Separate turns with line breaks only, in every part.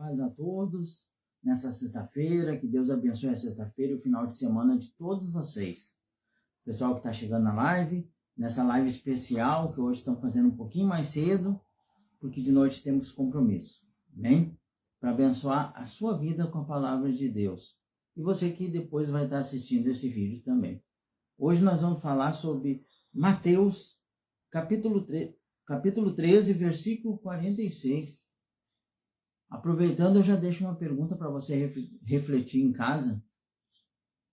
paz a todos nessa sexta-feira. Que Deus abençoe a sexta-feira e o final de semana de todos vocês. Pessoal que está chegando na live, nessa live especial, que hoje estamos fazendo um pouquinho mais cedo, porque de noite temos compromisso. Amém? Para abençoar a sua vida com a palavra de Deus. E você que depois vai estar assistindo esse vídeo também. Hoje nós vamos falar sobre Mateus, capítulo 13, versículo 46. Aproveitando, eu já deixo uma pergunta para você refletir em casa.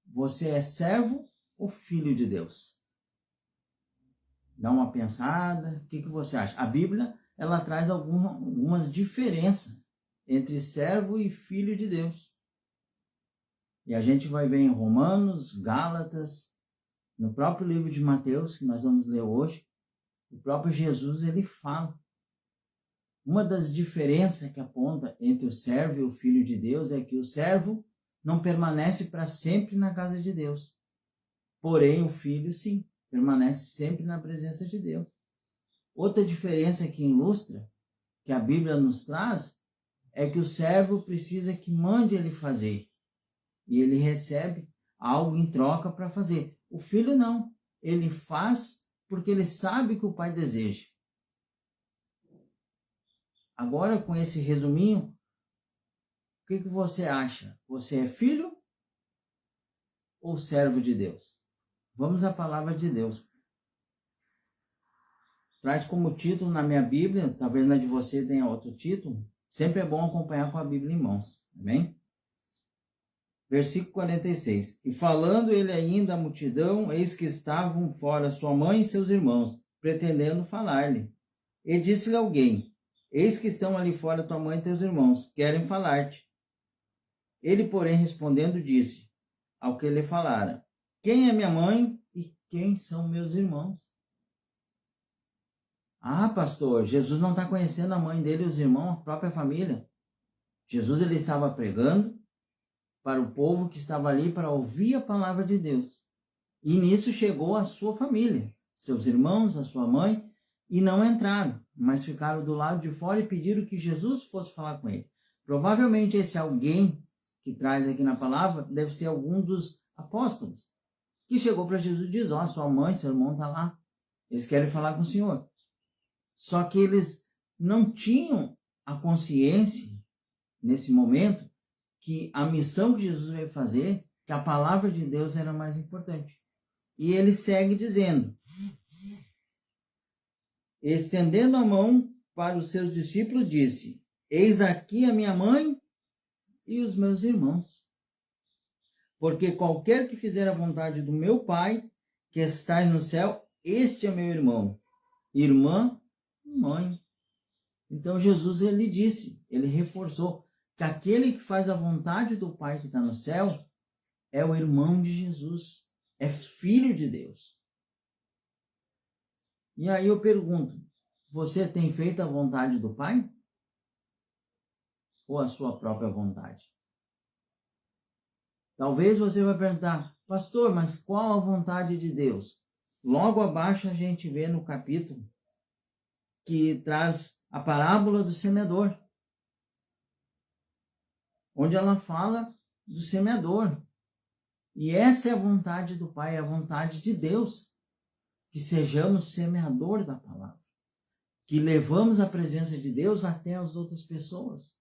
Você é servo ou filho de Deus? Dá uma pensada, o que você acha? A Bíblia, ela traz algumas diferenças entre servo e filho de Deus. E a gente vai ver em Romanos, Gálatas, no próprio livro de Mateus, que nós vamos ler hoje, o próprio Jesus, ele fala. Uma das diferenças que aponta entre o servo e o filho de Deus é que o servo não permanece para sempre na casa de Deus. Porém, o filho, sim, permanece sempre na presença de Deus. Outra diferença que ilustra, que a Bíblia nos traz, é que o servo precisa que mande ele fazer. E ele recebe algo em troca para fazer. O filho não. Ele faz porque ele sabe que o pai deseja. Agora, com esse resuminho, o que você acha? Você é filho ou servo de Deus? Vamos à palavra de Deus. Traz como título na minha Bíblia, talvez na de você tenha outro título. Sempre é bom acompanhar com a Bíblia em mãos. Amém? Versículo 46. E falando ele ainda à multidão, eis que estavam fora sua mãe e seus irmãos, pretendendo falar-lhe. E disse-lhe alguém: eis que estão ali fora tua mãe e teus irmãos, querem falar-te. Ele, porém, respondendo, disse ao que lhe falara: quem é minha mãe e quem são meus irmãos? Ah, pastor, Jesus não está conhecendo a mãe dele e os irmãos, a própria família. Jesus, ele estava pregando para o povo que estava ali para ouvir a palavra de Deus. E nisso chegou a sua família, seus irmãos, a sua mãe, e não entraram, mas ficaram do lado de fora e pediram que Jesus fosse falar com ele. Provavelmente esse alguém que traz aqui na palavra deve ser algum dos apóstolos, que chegou para Jesus e diz: ó, sua mãe, seu irmão está lá, eles querem falar com o Senhor. Só que eles não tinham a consciência, nesse momento, que a missão que Jesus veio fazer, que a palavra de Deus era mais importante. E ele segue dizendo, estendendo a mão para os seus discípulos, disse: eis aqui a minha mãe e os meus irmãos. Porque qualquer que fizer a vontade do meu Pai, que está no céu, este é meu irmão, irmã, mãe. Então Jesus, ele disse, ele reforçou, que aquele que faz a vontade do Pai que está no céu é o irmão de Jesus, é filho de Deus. E aí eu pergunto, você tem feito a vontade do Pai? Ou a sua própria vontade? Talvez você vai perguntar, pastor, mas qual a vontade de Deus? Logo abaixo a gente vê no capítulo que traz a parábola do semeador, onde ela fala do semeador. E essa é a vontade do Pai, é a vontade de Deus, que sejamos semeador da palavra, que levamos a presença de Deus até as outras pessoas,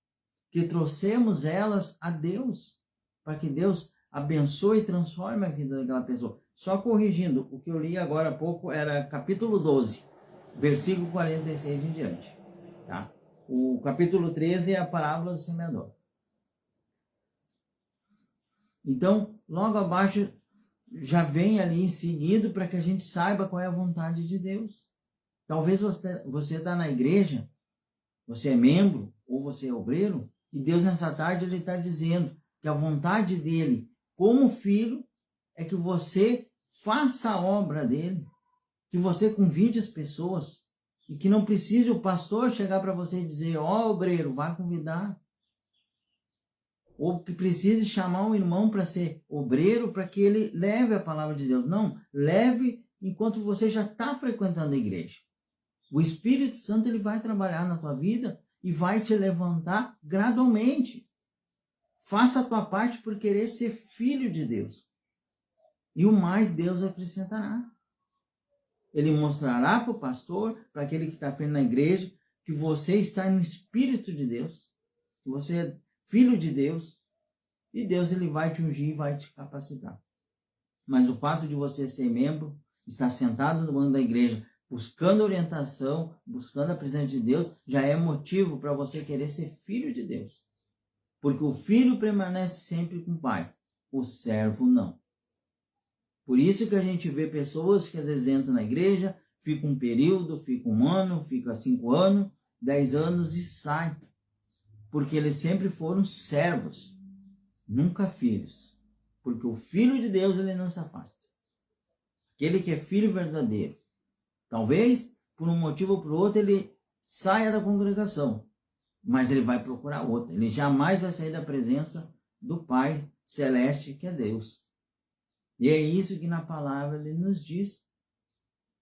que trouxemos elas a Deus, para que Deus abençoe e transforme a vida daquela pessoa. Só corrigindo, o que eu li agora há pouco era capítulo 12, versículo 46 em diante. Tá? O capítulo 13 é a parábola do semeador. Então, logo abaixo, já vem ali em seguida para que a gente saiba qual é a vontade de Deus. Talvez você está na igreja, você é membro ou você é obreiro, e Deus nessa tarde ele está dizendo que a vontade dele, como filho, é que você faça a obra dele, que você convide as pessoas, e que não precise o pastor chegar para você e dizer: ó, obreiro, vai convidar. Ou que precise chamar um irmão para ser obreiro, para que ele leve a palavra de Deus. Não, leve enquanto você já está frequentando a igreja. O Espírito Santo ele vai trabalhar na tua vida e vai te levantar gradualmente. Faça a tua parte por querer ser filho de Deus. E o mais Deus acrescentará. Ele mostrará para o pastor, para aquele que está frente na igreja, que você está no Espírito de Deus, que você é filho de Deus, e Deus ele vai te ungir e vai te capacitar. Mas o fato de você ser membro, estar sentado no banco da igreja, buscando orientação, buscando a presença de Deus, já é motivo para você querer ser filho de Deus. Porque o filho permanece sempre com o pai, o servo não. Por isso que a gente vê pessoas que às vezes entram na igreja, ficam um período, ficam 1 ano, ficam 5 anos, 10 anos e saem. Porque eles sempre foram servos, nunca filhos. Porque o filho de Deus ele não se afasta. Aquele que é filho verdadeiro. Talvez, por um motivo ou por outro, ele saia da congregação. Mas ele vai procurar outra. Ele jamais vai sair da presença do Pai Celeste, que é Deus. E é isso que na palavra ele nos diz.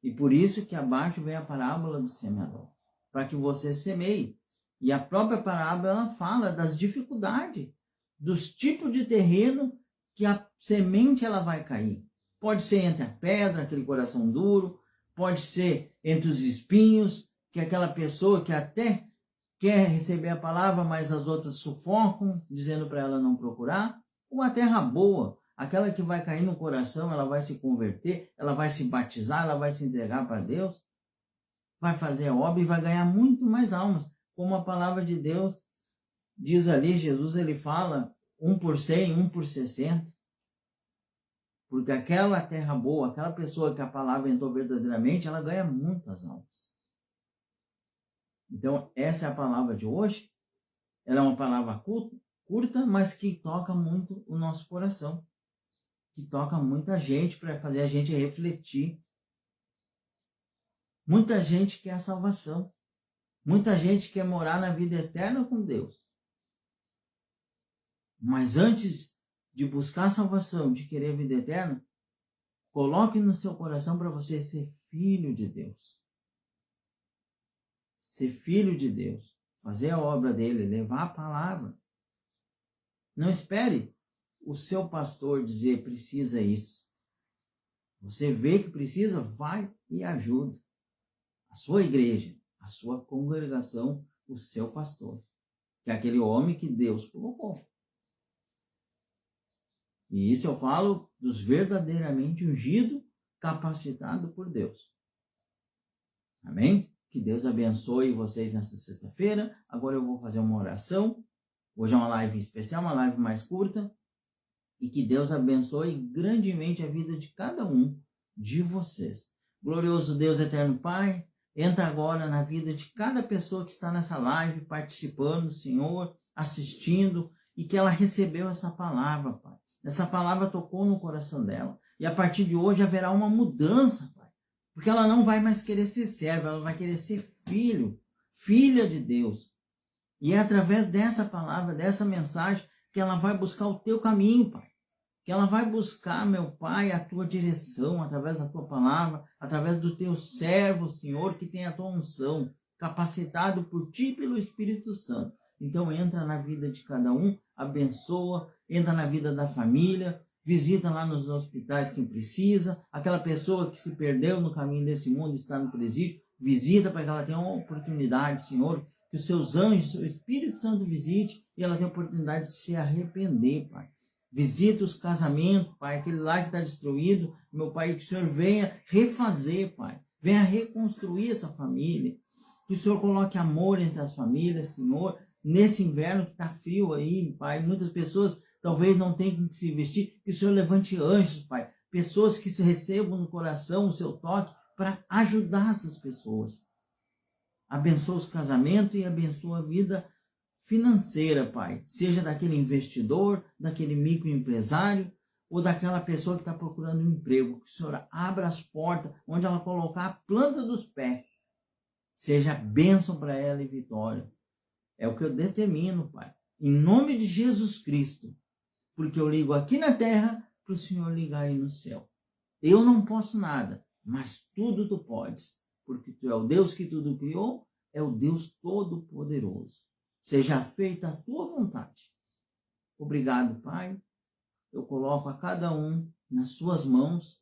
E por isso que abaixo vem a parábola do semeador. Para que você semeie. E a própria parábola ela fala das dificuldades, dos tipos de terreno que a semente ela vai cair. Pode ser entre a pedra, aquele coração duro. Pode ser entre os espinhos, que é aquela pessoa que até quer receber a palavra, mas as outras sufocam, dizendo para ela não procurar. Ou a terra boa, aquela que vai cair no coração, ela vai se converter, ela vai se batizar, ela vai se entregar para Deus, vai fazer a obra e vai ganhar muito mais almas. Como a palavra de Deus diz ali, Jesus ele fala 1 por 100, 1 por 60. Porque aquela terra boa, aquela pessoa que a palavra entrou verdadeiramente, ela ganha muitas almas. Então, essa é a palavra de hoje. Ela é uma palavra curta, mas que toca muito o nosso coração. Que toca muita gente para fazer a gente refletir. Muita gente quer a salvação. Muita gente quer morar na vida eterna com Deus. Mas antes de buscar a salvação, de querer a vida eterna, coloque no seu coração para você ser filho de Deus. Ser filho de Deus. Fazer a obra dele, levar a palavra. Não espere o seu pastor dizer precisa isso. Você vê que precisa, vai e ajuda. A sua igreja, a sua congregação, o seu pastor. Que é aquele homem que Deus colocou. E isso eu falo dos verdadeiramente ungidos, capacitados por Deus. Amém? Que Deus abençoe vocês nessa sexta-feira. Agora eu vou fazer uma oração. Hoje é uma live especial, uma live mais curta. E que Deus abençoe grandemente a vida de cada um de vocês. Glorioso Deus eterno Pai, entra agora na vida de cada pessoa que está nessa live, participando, Senhor, assistindo, e que ela recebeu essa palavra, Pai. Essa palavra tocou no coração dela. E a partir de hoje haverá uma mudança, Pai. Porque ela não vai mais querer ser serva, ela vai querer ser filho, filha de Deus. E é através dessa palavra, dessa mensagem, que ela vai buscar o teu caminho, Pai. Que ela vai buscar, meu Pai, a tua direção, através da tua palavra, através do teu servo, Senhor, que tem a tua unção, capacitado por ti e pelo Espírito Santo. Então entra na vida de cada um, abençoa, entra na vida da família, visita lá nos hospitais quem precisa, aquela pessoa que se perdeu no caminho desse mundo, está no presídio, visita para que ela tenha uma oportunidade, Senhor, que os seus anjos, o Espírito Santo visite e ela tenha a oportunidade de se arrepender, Pai. Visita os casamentos, Pai, aquele lá que está destruído, meu Pai, que o Senhor venha refazer, Pai, venha reconstruir essa família, que o Senhor coloque amor entre as famílias, Senhor, nesse inverno que está frio aí, Pai, muitas pessoas talvez não tenham como se vestir, que o Senhor levante anjos, Pai, pessoas que se recebam no coração o seu toque para ajudar essas pessoas. Abençoa os casamentos e abençoa a vida financeira, Pai. Seja daquele investidor, daquele microempresário ou daquela pessoa que está procurando um emprego. Que o Senhor abra as portas onde ela colocar a planta dos pés. Seja bênção para ela e vitória. É o que eu determino, Pai. Em nome de Jesus Cristo. Porque eu ligo aqui na terra para o Senhor ligar aí no céu. Eu não posso nada, mas tudo tu podes. Porque tu é o Deus que tudo criou, é o Deus Todo-Poderoso. Seja feita a tua vontade. Obrigado, Pai. Eu coloco a cada um nas suas mãos,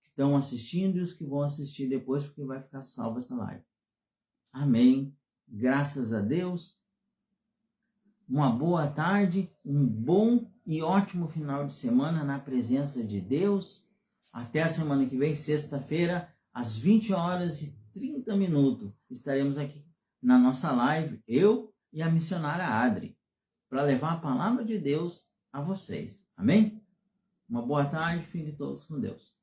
que estão assistindo e os que vão assistir depois, porque vai ficar salva essa live. Amém. Graças a Deus. Uma boa tarde, um bom e ótimo final de semana na presença de Deus. Até a semana que vem, sexta-feira, às 20h30. Estaremos aqui na nossa live, eu e a missionária Adri, para levar a palavra de Deus a vocês. Amém? Uma boa tarde, fiquem todos com Deus.